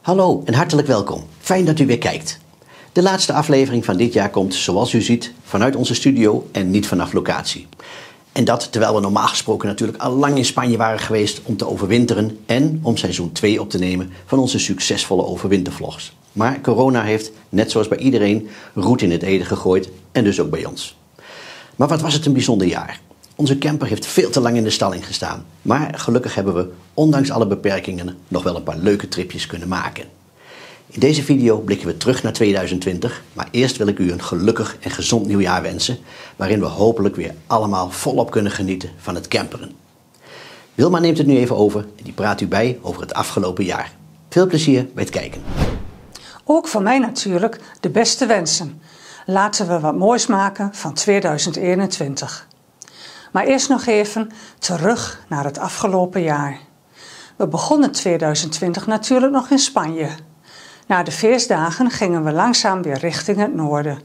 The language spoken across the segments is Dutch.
Hallo en hartelijk welkom. Fijn dat u weer kijkt. De laatste aflevering van dit jaar komt, zoals u ziet, vanuit onze studio en niet vanaf locatie. En dat terwijl we normaal gesproken natuurlijk al lang in Spanje waren geweest om te overwinteren en om seizoen 2 op te nemen van onze succesvolle overwintervlogs. Maar corona heeft, net zoals bij iedereen, roet in het eten gegooid en dus ook bij ons. Maar wat was het een bijzonder jaar. Onze camper heeft veel te lang in de stalling gestaan. Maar gelukkig hebben we, ondanks alle beperkingen, nog wel een paar leuke tripjes kunnen maken. In deze video blikken we terug naar 2020, maar eerst wil ik u een gelukkig en gezond nieuwjaar wensen, waarin we hopelijk weer allemaal volop kunnen genieten van het camperen. Wilma neemt het nu even over en die praat u bij over het afgelopen jaar. Veel plezier bij het kijken. Ook van mij natuurlijk de beste wensen. Laten we wat moois maken van 2021. Maar eerst nog even terug naar het afgelopen jaar. We begonnen 2020 natuurlijk nog in Spanje. Na de feestdagen gingen we langzaam weer richting het noorden.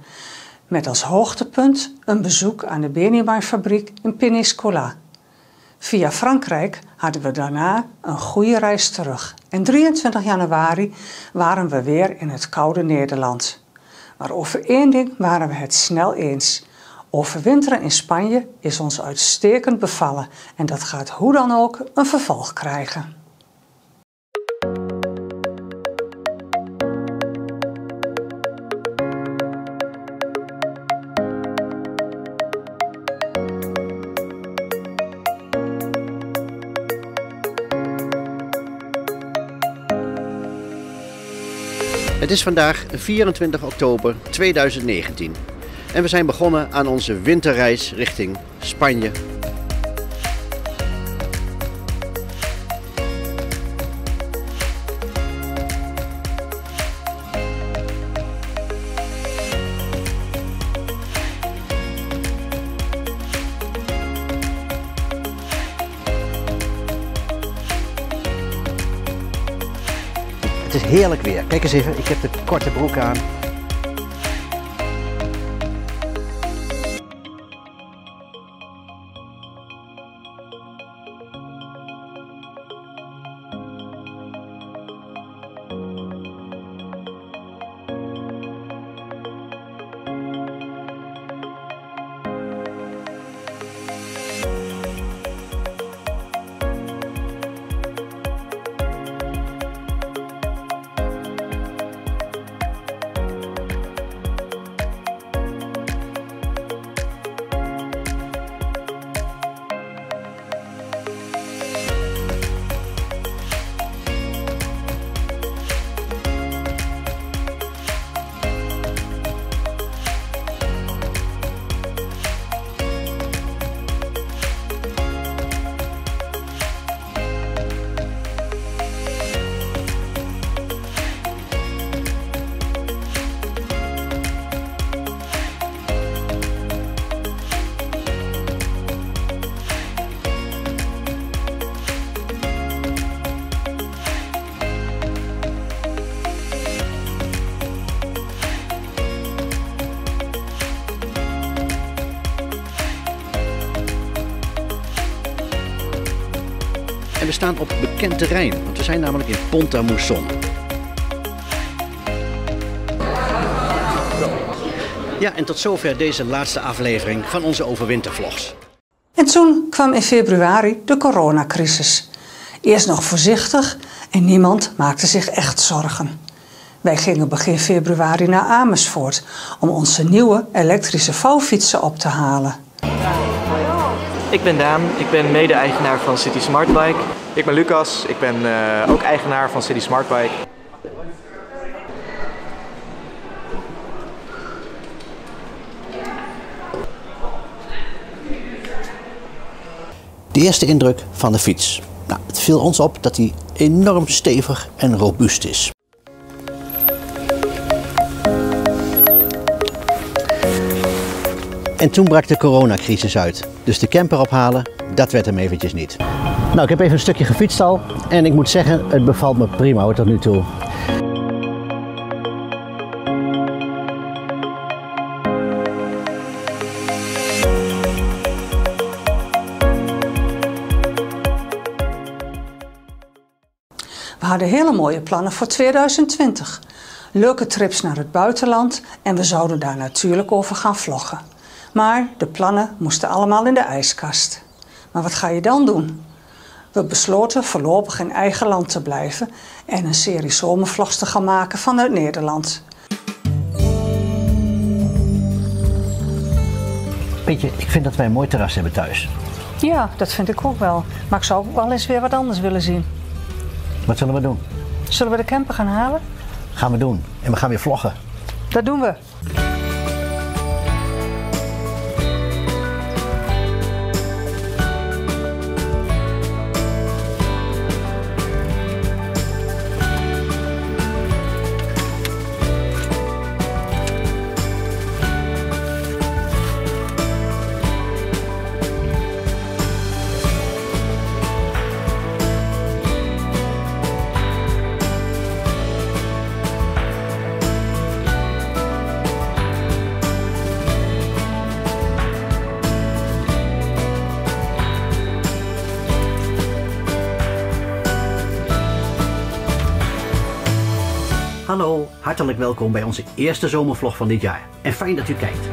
Met als hoogtepunt een bezoek aan de Benimar-fabriek in Peníscola. Via Frankrijk hadden we daarna een goede reis terug. En 23 januari waren we weer in het koude Nederland. Maar over één ding waren we het snel eens. Overwinteren in Spanje is ons uitstekend bevallen en dat gaat hoe dan ook een vervolg krijgen. Het is vandaag 24 oktober 2019 en we zijn begonnen aan onze winterreis richting Spanje. Het is heerlijk weer. Kijk eens even, ik heb de korte broek aan. En we staan op bekend terrein, want we zijn namelijk in Pont-à-Mousson. Ja, en tot zover deze laatste aflevering van onze overwintervlogs. En toen kwam in februari de coronacrisis. Eerst nog voorzichtig en niemand maakte zich echt zorgen. Wij gingen begin februari naar Amersfoort om onze nieuwe elektrische vouwfietsen op te halen. Ik ben Daan, ik ben mede-eigenaar van City Smartbike. Ik ben Lucas, ik ben ook eigenaar van City Smartbike. De eerste indruk van de fiets. Nou, het viel ons op dat hij enorm stevig en robuust is. En toen brak de coronacrisis uit. Dus de camper ophalen, dat werd hem eventjes niet. Nou, ik heb even een stukje gefietst al. En ik moet zeggen, het bevalt me prima hoor, tot nu toe. We hadden hele mooie plannen voor 2020. Leuke trips naar het buitenland en we zouden daar natuurlijk over gaan vloggen. Maar de plannen moesten allemaal in de ijskast. Maar wat ga je dan doen? We besloten voorlopig in eigen land te blijven en een serie zomervlogs te gaan maken vanuit Nederland. Pietje, ik vind dat wij een mooi terras hebben thuis. Ja, dat vind ik ook wel. Maar ik zou ook wel eens weer wat anders willen zien. Wat zullen we doen? Zullen we de camper gaan halen? Gaan we doen. En we gaan weer vloggen. Dat doen we. Hallo, hartelijk welkom bij onze eerste zomervlog van dit jaar. En fijn dat u kijkt.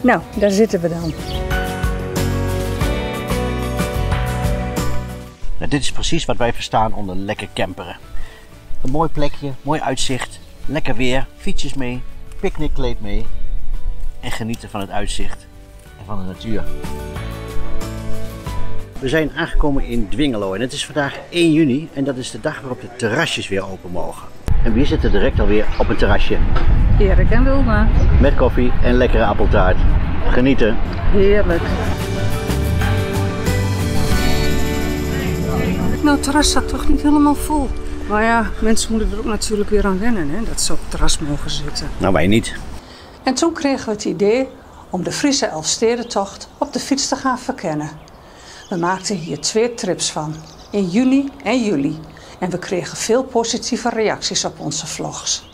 Nou, daar zitten we dan. Nou, dit is precies wat wij verstaan onder lekker camperen. Een mooi plekje, mooi uitzicht, lekker weer, fietsjes mee, picknickkleed mee en genieten van het uitzicht en van de natuur. We zijn aangekomen in Dwingelo en het is vandaag 1 juni en dat is de dag waarop de terrasjes weer open mogen. En wie zit er direct alweer op een terrasje? Erik en Wilma. Met koffie en lekkere appeltaart. Genieten. Heerlijk. Nou, het terras staat toch niet helemaal vol. Maar ja, mensen moeten er ook natuurlijk weer aan wennen, hè, dat ze op het terras mogen zitten. Nou, wij niet. En toen kregen we het idee om de Friese Elfstedentocht op de fiets te gaan verkennen. We maakten hier 2 trips van, in juni en juli. En we kregen veel positieve reacties op onze vlogs.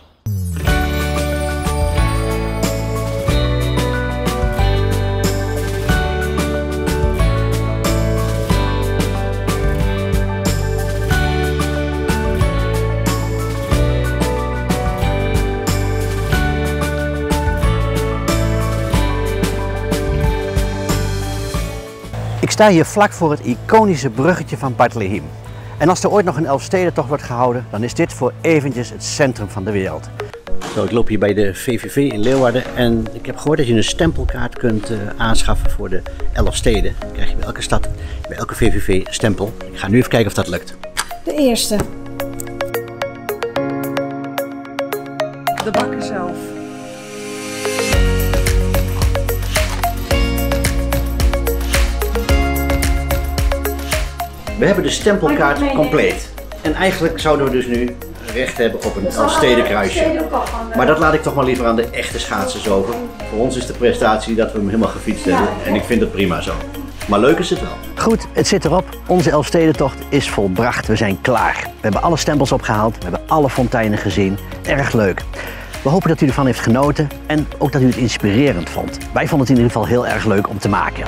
Ik sta hier vlak voor het iconische bruggetje van Bethlehem. En als er ooit nog een Elfstedentocht wordt gehouden, dan is dit voor eventjes het centrum van de wereld. Zo, ik loop hier bij de VVV in Leeuwarden en ik heb gehoord dat je een stempelkaart kunt aanschaffen voor de 11 steden. Dan krijg je bij elke stad, bij elke VVV een stempel. Ik ga nu even kijken of dat lukt. De eerste. De bakker zelf. We hebben de stempelkaart compleet. En eigenlijk zouden we dus nu recht hebben op een Elfstedenkruisje. Maar dat laat ik toch maar liever aan de echte schaatsers over. Voor ons is de prestatie dat we hem helemaal gefietst hebben. En ik vind het prima zo. Maar leuk is het wel. Goed, het zit erop. Onze Elfstedentocht is volbracht. We zijn klaar. We hebben alle stempels opgehaald. We hebben alle fonteinen gezien. Erg leuk. We hopen dat u ervan heeft genoten en ook dat u het inspirerend vond. Wij vonden het in ieder geval heel erg leuk om te maken.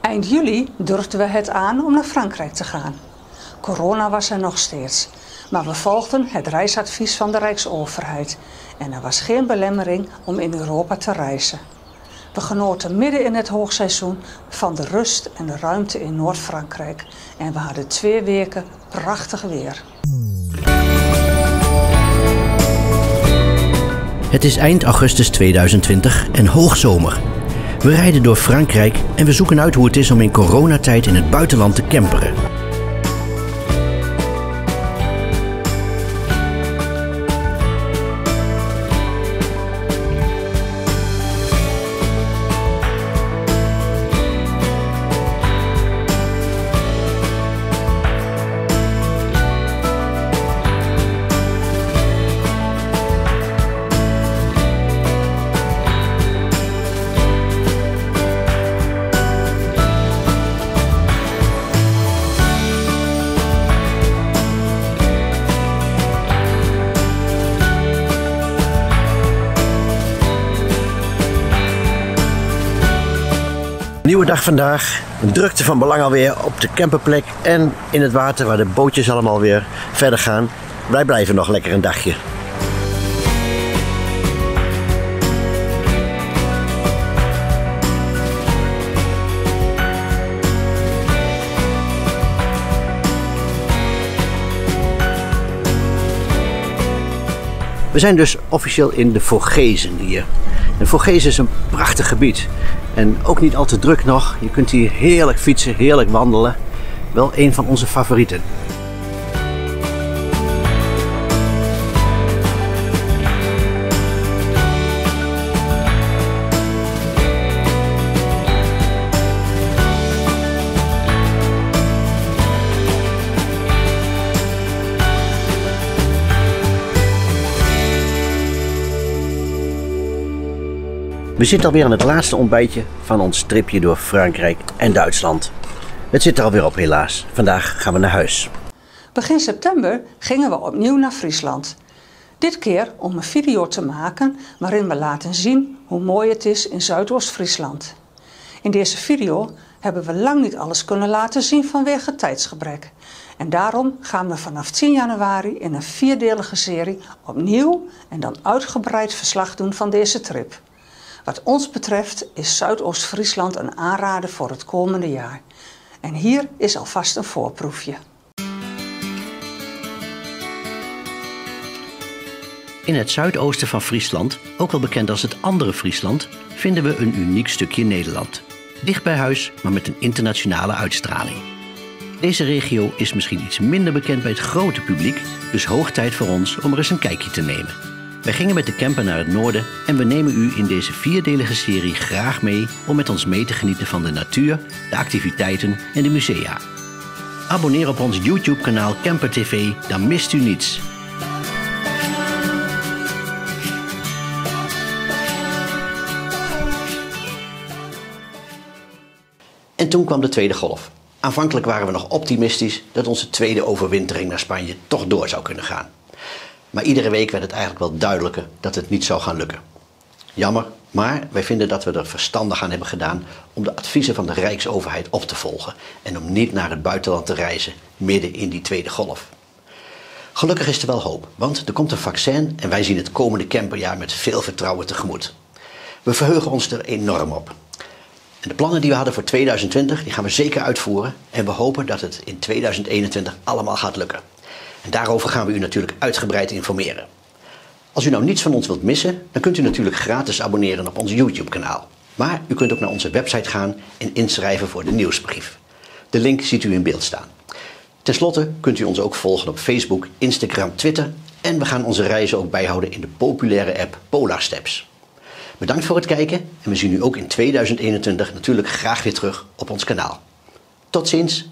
Eind juli durfden we het aan om naar Frankrijk te gaan. Corona was er nog steeds, maar we volgden het reisadvies van de Rijksoverheid en er was geen belemmering om in Europa te reizen. We genoten midden in het hoogseizoen van de rust en de ruimte in Noord-Frankrijk en we hadden 2 weken prachtig weer. Het is eind augustus 2020 en hoogzomer. We rijden door Frankrijk en we zoeken uit hoe het is om in coronatijd in het buitenland te camperen. nieuwe dag vandaag. Een drukte van belang alweer op de camperplek en in het water waar de bootjes allemaal weer verder gaan. Wij blijven nog lekker een dagje. We zijn dus officieel in de Vogezen hier. En Vogezen is een prachtig gebied. En ook niet al te druk nog. Je kunt hier heerlijk fietsen, heerlijk wandelen. Wel een van onze favorieten. We zitten alweer aan het laatste ontbijtje van ons tripje door Frankrijk en Duitsland. Het zit er alweer op helaas. Vandaag gaan we naar huis. Begin september gingen we opnieuw naar Friesland. Dit keer om een video te maken waarin we laten zien hoe mooi het is in Zuidoost-Friesland. In deze video hebben we lang niet alles kunnen laten zien vanwege tijdsgebrek. En daarom gaan we vanaf 10 januari in een 4-delige serie opnieuw en dan uitgebreid verslag doen van deze trip. Wat ons betreft is Zuidoost-Friesland een aanrader voor het komende jaar. En hier is alvast een voorproefje. In het zuidoosten van Friesland, ook wel bekend als het andere Friesland, vinden we een uniek stukje Nederland. Dicht bij huis, maar met een internationale uitstraling. Deze regio is misschien iets minder bekend bij het grote publiek, dus hoog tijd voor ons om er eens een kijkje te nemen. Wij gingen met de camper naar het noorden en we nemen u in deze 4-delige serie graag mee om met ons mee te genieten van de natuur, de activiteiten en de musea. Abonneer op ons YouTube-kanaal Camper TV, dan mist u niets. En toen kwam de tweede golf. Aanvankelijk waren we nog optimistisch dat onze tweede overwintering naar Spanje toch door zou kunnen gaan. Maar iedere week werd het eigenlijk wel duidelijker dat het niet zou gaan lukken. Jammer, maar wij vinden dat we er verstandig aan hebben gedaan om de adviezen van de Rijksoverheid op te volgen en om niet naar het buitenland te reizen midden in die tweede golf. Gelukkig is er wel hoop, want er komt een vaccin en wij zien het komende camperjaar met veel vertrouwen tegemoet. We verheugen ons er enorm op. En de plannen die we hadden voor 2020 die gaan we zeker uitvoeren en we hopen dat het in 2021 allemaal gaat lukken. En daarover gaan we u natuurlijk uitgebreid informeren. Als u nou niets van ons wilt missen, dan kunt u natuurlijk gratis abonneren op ons YouTube-kanaal. Maar u kunt ook naar onze website gaan en inschrijven voor de nieuwsbrief. De link ziet u in beeld staan. Ten slotte kunt u ons ook volgen op Facebook, Instagram, Twitter en we gaan onze reizen ook bijhouden in de populaire app Polar Steps. Bedankt voor het kijken en we zien u ook in 2021 natuurlijk graag weer terug op ons kanaal. Tot ziens!